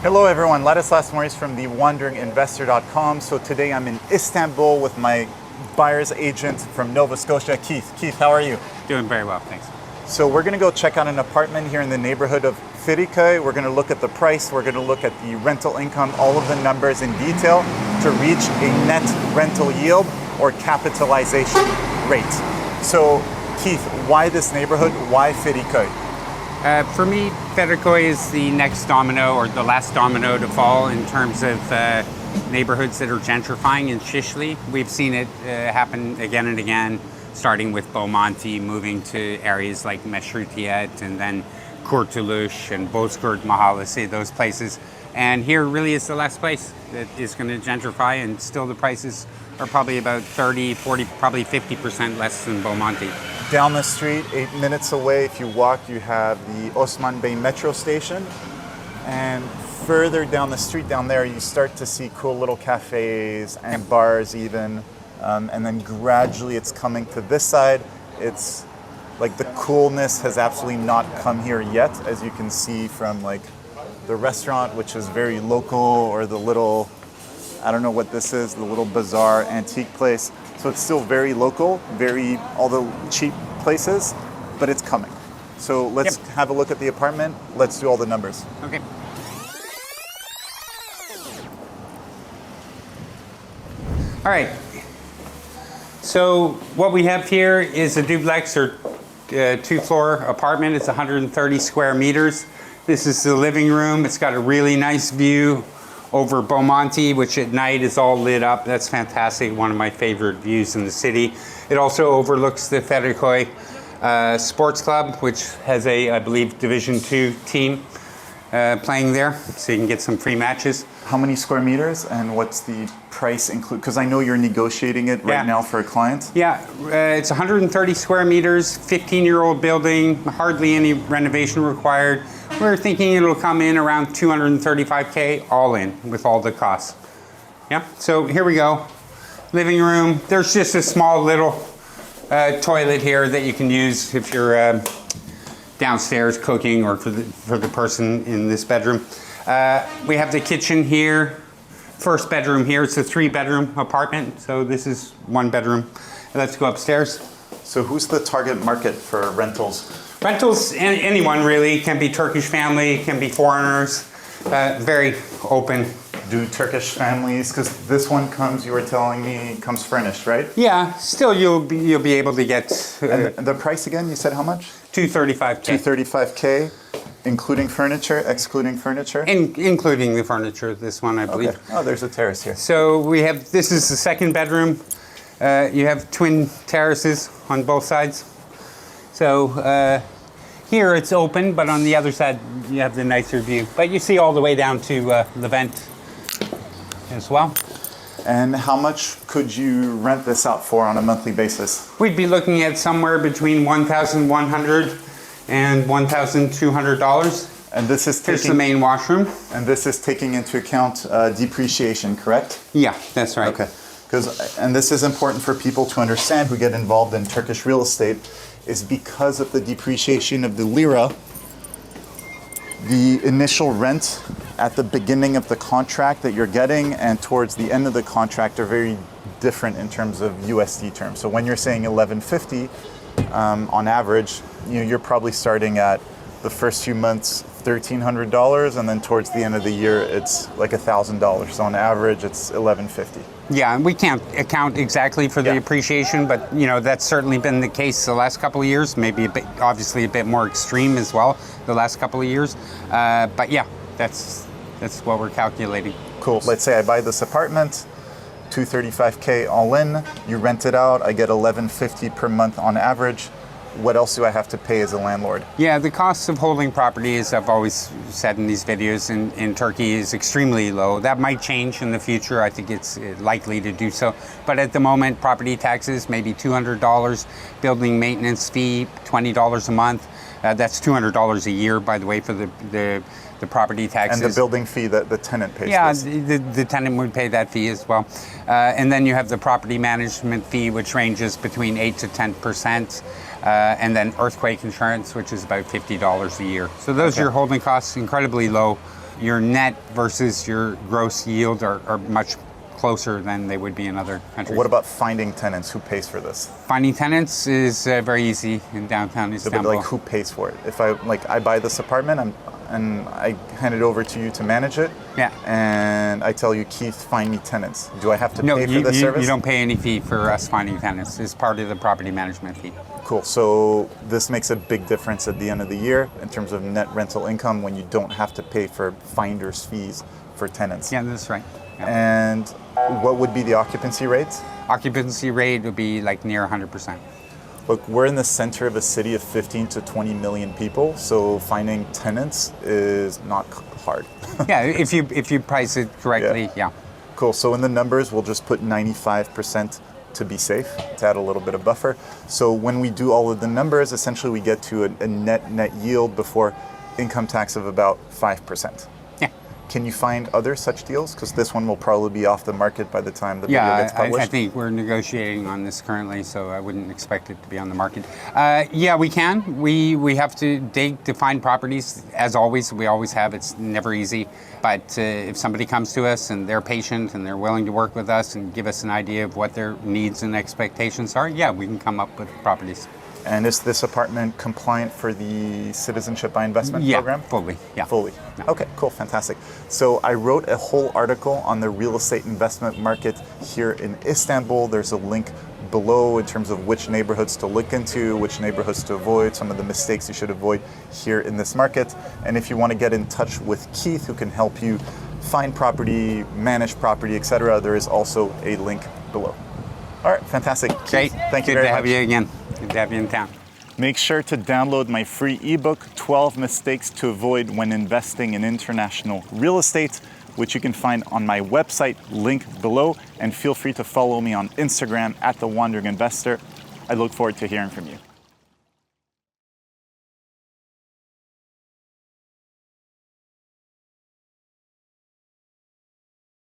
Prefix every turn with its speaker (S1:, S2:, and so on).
S1: Hello everyone, Ladislas Maurice from thewanderinginvestor.com. So today I'm in Istanbul with my buyer's agent from Nova Scotia, Keith. Keith, how are you?
S2: Doing very well, thanks.
S1: So we're going to go check out an apartment here in the neighborhood of Feriköy. We're going to look at the price, we're going to look at the rental income, all of the numbers in detail to reach a net rental yield or capitalization rate. So Keith, why this neighborhood? Why Feriköy?
S2: For me, Ferikoy is the next domino or the last domino to fall in terms of neighborhoods that are gentrifying in Şişli. We've seen it happen again and again, starting with Bomonti, moving to areas like Meşrutiyet and then Kurtuluş and Bozkurt Mahallesi, those places. And here really is the last place that is going to gentrify, and still the prices are probably about 30, 40, probably 50% less than Bomonti.
S1: Down the street, 8 minutes away, if you walk, you have the Osman Bey metro station. And further down the street down there, you start to see cool little cafes and bars even. And then gradually it's coming to this side. It's like the coolness has absolutely not come here yet, as you can see from like the restaurant, which is very local, or the little, I don't know what this is, the little bazaar antique place. So it's still very local, very, all the cheap places, but it's coming. So let's have a look at the apartment. Let's do all the numbers.
S2: Okay. All right. So what we have here is a duplex or two-floor apartment. It's 130 square meters. This is the living room. It's got a really nice view over Bomonti, which at night is all lit up. That's fantastic, one of my favorite views in the city. It also overlooks the Ferikoy Sports Club, which has a, I believe, Division II team playing there, so you can get some free matches.
S1: How many square meters and what's the price include? Because I know you're negotiating it right now for a client.
S2: Yeah, it's 130 square meters, 15-year-old building, hardly any renovation required. We're thinking it'll come in around 235K all in with all the costs. Yeah, so here we go. Living room. There's just a small little toilet here that you can use if you're downstairs cooking, or for the person in this bedroom. We have the kitchen here. First bedroom here. It's a 3-bedroom apartment, so this is 1 bedroom. Let's go upstairs.
S1: So who's the target market for rentals?
S2: Rentals, anyone really. Can be Turkish family, can be foreigners. Very open.
S1: Do Turkish families, because this one comes, you were telling me, comes furnished, right?
S2: Yeah, still you'll be able to get...
S1: and the price again, you said how much?
S2: 235K.
S1: 235K, including furniture, excluding furniture?
S2: Including the furniture, this one I believe.
S1: Okay. Oh, there's a terrace here.
S2: So we have, this is the 2nd bedroom. You have twin terraces on both sides. So here it's open, but on the other side you have the nicer view. But you see all the way down to the vent as well.
S1: And how much could you rent this out for on a monthly basis?
S2: We'd be looking at somewhere between $1,100 and $1,200.
S1: And this is
S2: Here's the main washroom.
S1: And this is taking into account depreciation, correct?
S2: Yeah, that's right.
S1: Okay. And this is important for people to understand who get involved in Turkish real estate, is because of the depreciation of the lira, the initial rent at the beginning of the contract that you're getting and towards the end of the contract are very different in terms of USD terms. So when you're saying 1150 on average, you're probably starting at the first few months $1,300, and then towards the end of the year it's like $1,000. So on average it's 1150.
S2: Yeah, and we can't account exactly for the appreciation, but that's certainly been the case the last couple of years. Maybe obviously a bit more extreme as well the last couple of years. But yeah, that's what we're calculating.
S1: Cool. Let's say I buy this apartment, 235K all in. You rent it out. I get 1150 per month on average. What else do I have to pay as a landlord?
S2: Yeah, the cost of holding property, as I've always said in these videos, in Turkey is extremely low. That might change in the future. I think it's likely to do so. But at the moment, property taxes, maybe $200. Building maintenance fee, $20 a month. That's $200 a year, by the way, for the property taxes.
S1: And the building fee that the tenant pays.
S2: Yeah, the tenant would pay that fee as well. And then you have the property management fee, which ranges between 8 to 10%. And then earthquake insurance, which is about $50 a year. So those are your holding costs, incredibly low your net versus your gross yield are much closer than they would be in other countries.
S1: What about finding tenants? Who pays for this?
S2: Finding tenants is very easy in downtown Istanbul.
S1: But like, who pays for it? If I buy this apartment and I hand it over to you to manage it,
S2: Yeah.
S1: and I tell you, Keith, find me tenants. Do I have to pay for this service?
S2: You don't pay any fee for us finding tenants. It's part of the property management fee.
S1: Cool. So this makes a big difference at the end of the year in terms of net rental income when you don't have to pay for finder's fees for tenants.
S2: Yeah, that's right. Yeah.
S1: And what would be the occupancy rates?
S2: Occupancy rate would be like near 100%.
S1: Look, we're in the center of a city of 15 to 20 million people, so finding tenants is not hard.
S2: Yeah, if you price it correctly, yeah.
S1: Cool. So in the numbers, we'll just put 95% to be safe, to add a little bit of buffer. So when we do all of the numbers, essentially we get to a net yield before income tax of about 5%.
S2: Yeah.
S1: Can you find other such deals? Because this one will probably be off the market by the time the video gets published.
S2: I think we're negotiating on this currently, so I wouldn't expect it to be on the market. Yeah, we can. We have to dig to find properties, as always. We always have. It's never easy. But if somebody comes to us and they're patient and they're willing to work with us and give us an idea of what their needs and expectations are, yeah, we can come up with properties.
S1: And is this apartment compliant for the Citizenship by Investment program?
S2: Fully. Yeah,
S1: fully. Yeah. Okay, cool, fantastic. So I wrote a whole article on the real estate investment market here in Istanbul. There's a link below in terms of which neighborhoods to look into, which neighborhoods to avoid, some of the mistakes you should avoid here in this market. And if you want to get in touch with Keith, who can help you find property, manage property, etc., there is also a link below. All right, fantastic.
S2: Great.
S1: Keith, thank you very much.
S2: Good to have you again. Good to have you in town.
S1: Make sure to download my free ebook, 12 Mistakes to Avoid When Investing in International Real Estate, which you can find on my website, link below. And feel free to follow me on Instagram @TheWandering Investor. I look forward to hearing from you.